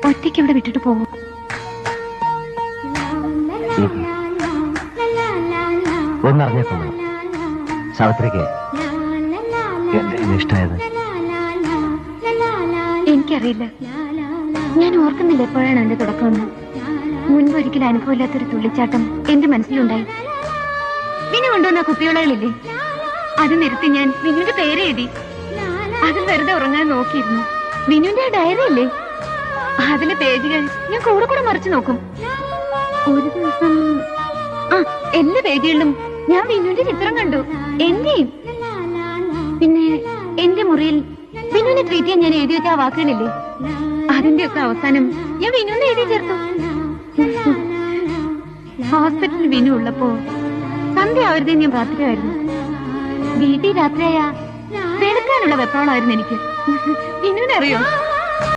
ഒറ്റയ്ക്ക് ഇവിടെ വിട്ടിട്ട് പോകും. ഒന്നറിഞ്ഞേക്കുന്നു സാവിത്രിക്ക് ഇഷ്ടമായത്. എനിക്കറിയില്ല, ഞാൻ ഓർക്കുന്നില്ല എപ്പോഴാണ് എന്റെ തുടക്കമെന്ന്. മുൻപ് ഒരിക്കലും അനുഭവമില്ലാത്തൊരു തുള്ളിച്ചാട്ടം എന്റെ മനസ്സിലുണ്ടായി. വിനു കൊണ്ടുവന്ന കുപ്പിയോളകളില്ലേ, അത് നിർത്തി ഞാൻ വിനുവിന്റെ പേര് എഴുതി. അത് വെറുതെ ഉറങ്ങാൻ നോക്കിയിരുന്നു. വിനുവിന്റെ ഡയറി ഇല്ലേ, അതിലെ പേജുകൾ ഞാൻ കൂടെ കൂടെ മറിച്ചു നോക്കും. ഒരു ദിവസം എല്ലാ പേജുകളിലും ഞാൻ വിനുവിന്റെ ചിത്രം കണ്ടു, എന്റെയും. പിന്നെ എന്റെ മുറിയിൽ വിനുവിനെ ട്രീറ്റ് ചെയ്യാൻ ഞാൻ എഴുതി വെച്ച ആ വാക്കുകളില്ലേ, അതിന്റെയൊക്കെ അവസാനം ഞാൻ വിനുവിനെ എഴുതി ചേർത്തു. ഹോസ്പിറ്റലിൽ വിനു ഉള്ളപ്പോ സന്ധ്യ ആവരുതേ ഞാൻ പ്രാർത്ഥിക്കുമായിരുന്നു. വീട്ടിൽ രാത്രിയായ വെളുക്കാനുള്ള വെപ്രാളമായിരുന്നു എനിക്ക്. വിനുവിനറിയോ?